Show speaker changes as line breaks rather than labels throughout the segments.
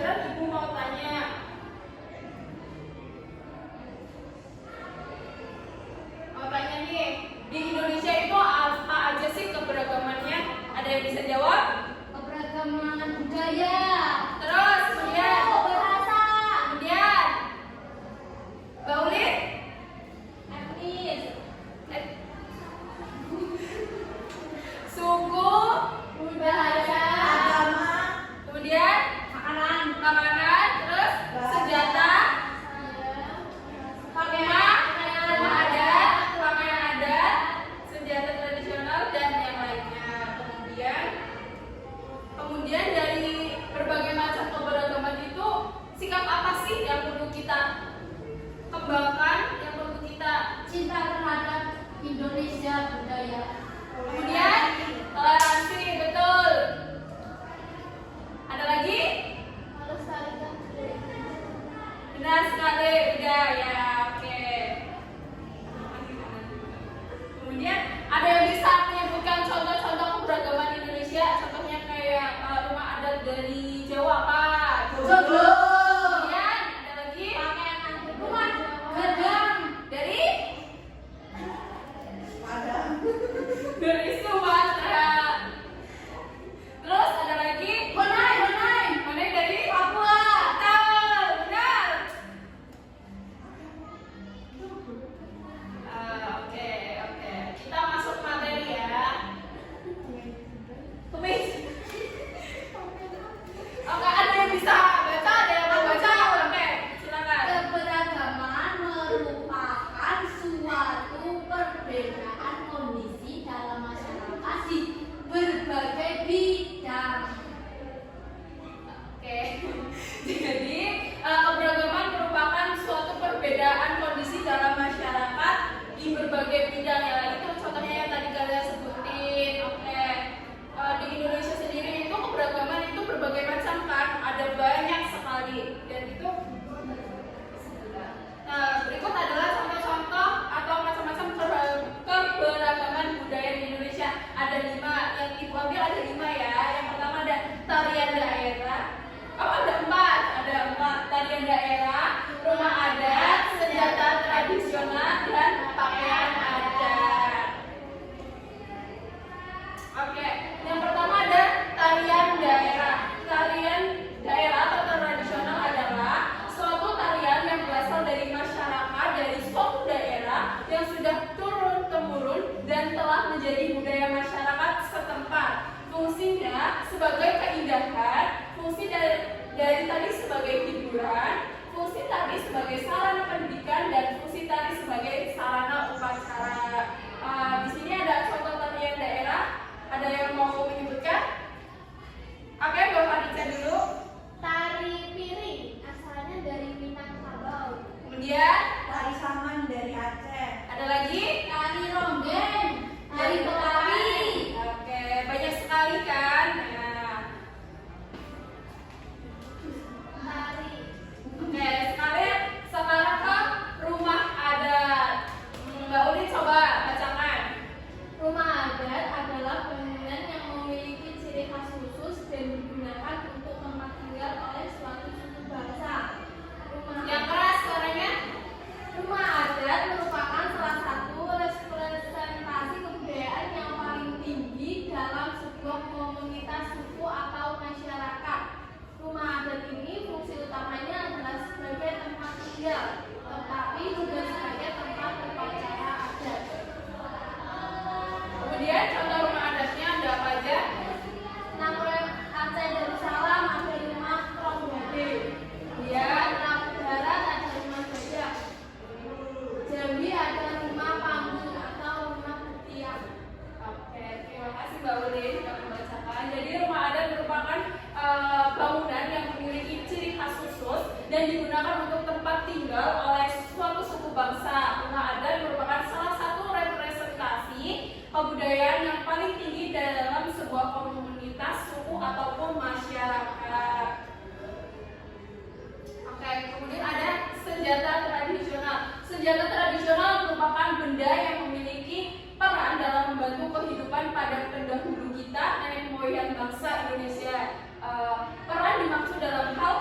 pelajaran Ibu mau tanya. Mau tanya nih, di Indonesia itu apa aja sih keberagamannya? Ada yang bisa jawab?
Keberagaman budaya.
Terus kemudian
Bahasa.
kemudian Mbak Ulin?
Etnis.
Suku,
Budaya.
Agama,
kemudian makanan, terus senjata, rumah adat, pakaian adat, senjata tradisional dan yang lainnya. Kemudian dari berbagai macam keberagaman itu sikap apa sih yang perlu kita kembangkan, yang perlu kita
Cinta terhadap Indonesia budaya.
kemudian toleransi, betul. Ada lagi?
Melestarikan budaya.
Benar sekali, udah ya, oke. Kemudian ada yang bisa menyebutkan contoh-contoh keberagaman Indonesia, contohnya kayak rumah adat dari Jawa apa?
Joglo.
Kemudian ada lagi
Pakaian adat
rumah
Gadang.
dari
Padang,
Sumatera. Terus ada lagi Honai dari
Papua.
Betul, benar. Oke. Kita masuk materi ya. Tumis. Oke, ada yang bisa baca, ada yang mau baca. Oke, silakan.
Keberagaman merupakan suatu perbedaan kondisi dalam masyarakat di berbagai bidang.
Oke. Jadi, keberagaman merupakan suatu perbedaan kondisi dalam masyarakat di berbagai bidang ya. Itu contohnya yang tadi kalian sebutin. Oke. Di Indonesia sendiri itu keberagaman itu berbagai macam kan, ada banyak sekali. Dan itu berikut adalah contoh-contoh atau macam-macam keberagaman budaya di Indonesia. Ada 5, yang Ibu ambil ada 5 ya. Yang pertama ada tarian daerah. Oh, ada 4. Tarian daerah, rumah adat, senjata tradisional, dan pakaian adat. Oke, yang pertama ada tarian daerah. Tarian daerah atau tradisional adalah suatu tarian yang berasal dari masyarakat dari suatu daerah yang sudah turun-temurun dan telah menjadi budaya masyarakat setempat. Fungsinya sebagai keindahan, fungsi dari tadi sebagai hiburan, fungsi tadi sebagai sarana pendidikan, dan fungsi tadi sebagai sarana upacara. Di sini ada contoh tarian daerah. Ada yang mau menyebutkan? Oke, Mbak Farica dulu.
Tari piring asalnya dari Minangkabau.
Kemudian
tari saman dari Aceh,
ada lagi?
Tari ronggeng, tari betawi.
Oke, banyak sekali kan? Nah,
Tari
oke, sekarang ke rumah adat. Mbak Ulin coba bacakan.
rumah adat adalah bangunan yang memiliki ciri khas khusus dan digunakan untuk tempat tinggal oleh suatu suku bangsa.
Yang keras suaranya.
Rumah adat merupakan salah satu representasi kebudayaan yang paling tinggi dalam sebuah komunitas suku atau masyarakat. Rumah adat ini fungsi utamanya adalah sebagai tempat tinggal, tetapi juga sebagai tempat upacara adat.
Kemudian contoh rumah adatnya ada apa aja?
Namun Aceh Darussalam ada rumah Tronggode.
Kemudian
Lampung Barat ada rumah Gajah. Jambi ada rumah Panggung atau rumah Putian.
oke, terima kasih Mbak Ulin sudah membacakan. Jadi rumah adat merupakan bangunan yang memiliki ciri khas khusus dan digunakan untuk tempat tinggal oleh suatu suku bangsa. Rumah adat merupakan salah satu representasi kebudayaan yang paling tinggi dalam sebuah komunitas, suku ataupun masyarakat. Oke, kemudian ada senjata tradisional. Senjata tradisional merupakan benda yang memiliki peran dalam membantu kehidupan pada pendahulu kita, nenek moyang bangsa Indonesia. Peran dimaksud dalam hal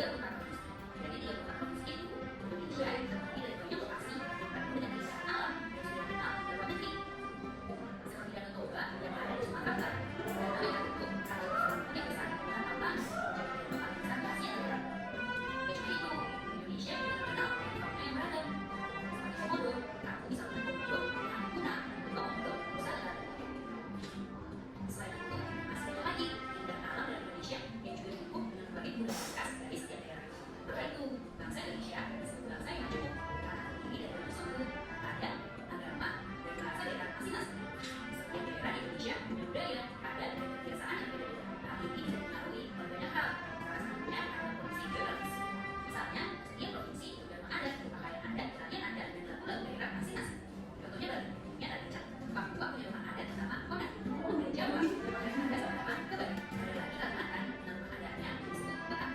Jadi 34 provinsi itu Indonesia yang terdiri dari banyak lokasi penuh dengan keindahan alam yang sudah dikenal di luar negeri. Seperti Danau Toba yang ada di Sumatera Barat, Danau yang terbentuk karena yang besar dengan awan menjadi danau paling besar di Asia Tenggara. Tidak cuma itu, Indonesia juga terkenal dengan fauna yang beragam. Seperti Komodo, kamu bisa melihat komodo yang guna untuk membentuk pusat negara. Selain itu, masih banyak lagi keindahan alam dalam Indonesia yang juga cukup dengan berbagai budaya khas dari setiap daerah. Maka itu, bangsa Indonesia disebut bangsa yang majemuk karena terdiri dari berbagai suku, adat, agama, dan bahasa daerah masing-masing. Setiap daerah di Indonesia punya budaya, adat, dan kebiasaan yang berbeda. Hal ini bisa dipengaruhi oleh banyak hal, salah satunya karena kondisi geografis. Misalnya, setiap provinsi juga memang ada berpakaian adat, tarian adat, dan lagu-lagu daerah masing-masing. Contohnya Bali, punya tari cap. Papua punya rumah adat bernama Konat. Dari Jawa, berpakaian adat bernama Kebaya. Ada lagi Kalimantan dengan rumah adatnya disebut Batak.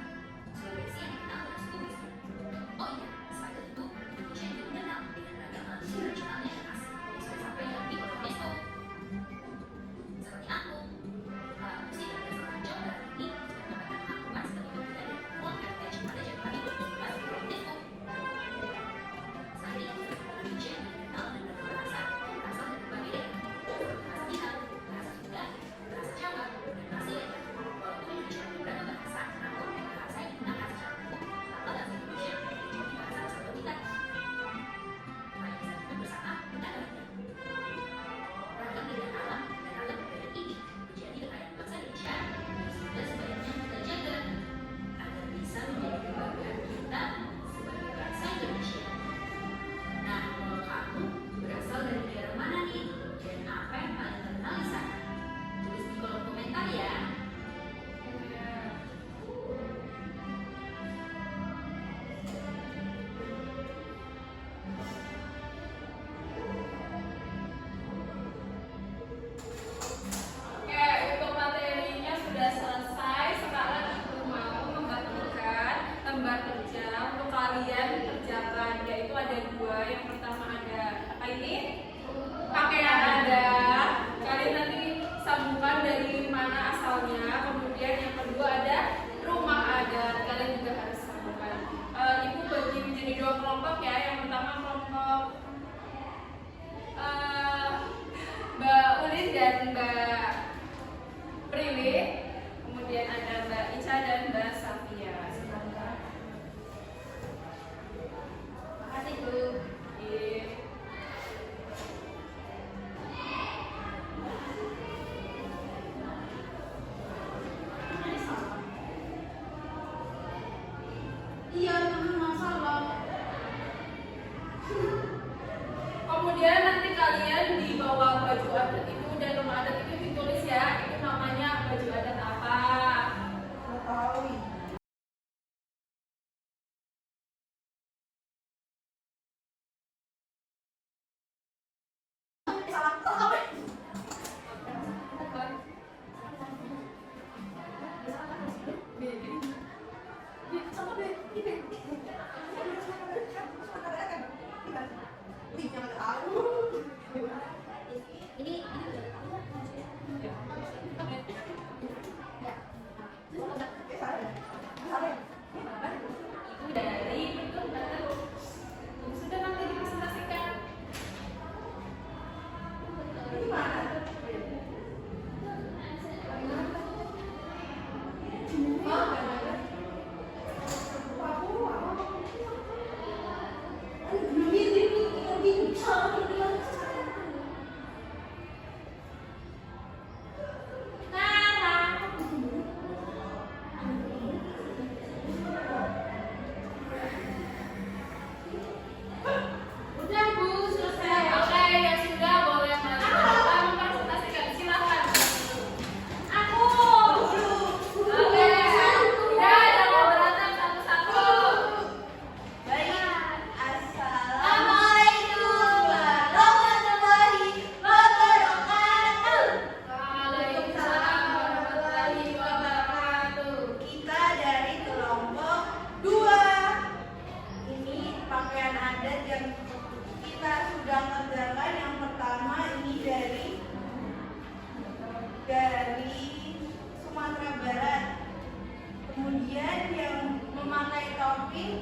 Sulawesi.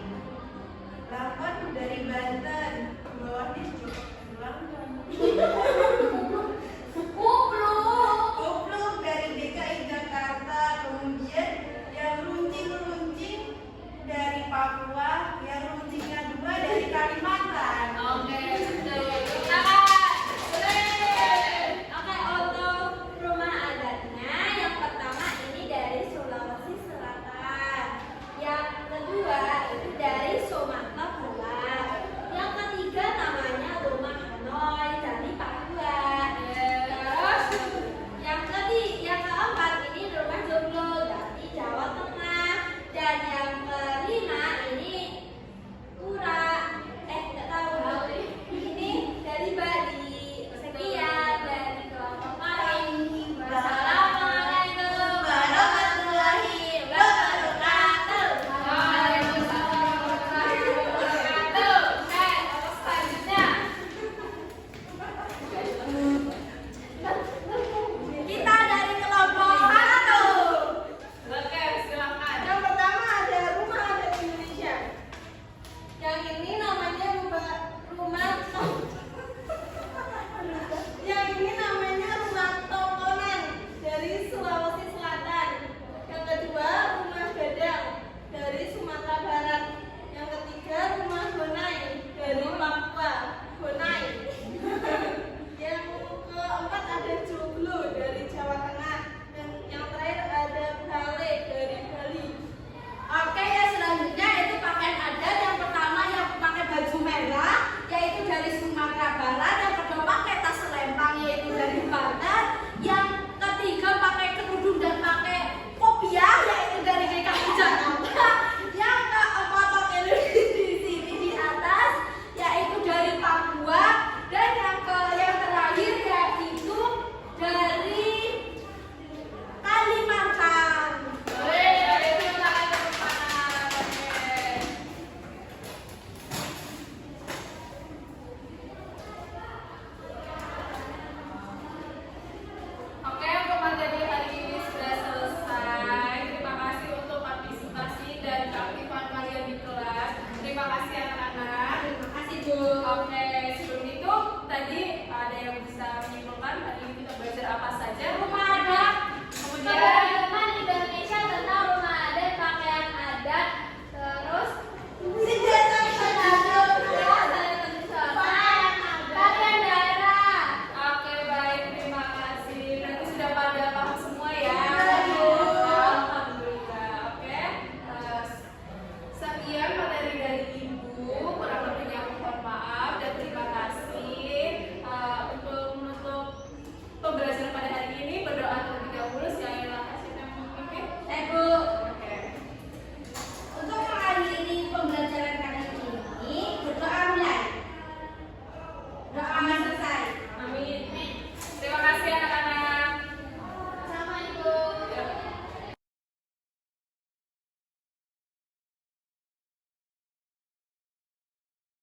8 dari Banten. Bawahnya ulang dong. Kupluk dari DKI Jakarta. Kemudian yang runcing-runcing dari Papua, yang runcingnya 2 dari Kalimantan.
Oke, betul.
Oke, untuk rumah adatnya yang pertama ini dari Sulawesi Selatan. Yang kedua itu dari Sumatera Barat. Yang ketiga namanya rumah Hanoi dari Papua. Terus yang keempat ini rumah Joglo dari Jawa Tengah. Dan yang kelima ini nggak tahu ini dari Bali. Sekian dari kelompok kami. Wassalamualaikum warahmatullahi wabarakatuh.
Waalaikumsalam warahmatullahi wabarakatuh. Selanjutnya.
Kita dari kelompok satu.
Oke, silakan.
Yang pertama ada rumah adat Indonesia.
Yang ini namanya rumah Tongkonan dari Sulawesi Selatan. Yang kedua rumah Gadang dari Sumatera Barat. Yang ketiga rumah Honai dari Papua. Honai. Yang keempat ada Joglo dari Jawa Tengah. Dan yang terakhir ada Bale dari Bali.
Oke, yang selanjutnya itu pakaian adat. Yang pertama yang pakai baju merah yaitu dari Sumatera Barat. Yang kedua pakai tas selempang yaitu dari Banten. Yang ketiga pakai kerudung dan pakai kopiah yaitu dari DKI Jakarta. Yang keempat pakai di sini di atas yaitu dari Papua. Dan yang terakhir yaitu dari Kalimantan.
Itu tangan ke depan. Oke, untuk materi hari ini sudah selesai. Terima kasih untuk partisipasi dan keaktifan kalian di kelas. Terima kasih anak-anak.
Terima kasih Bu.
Oke,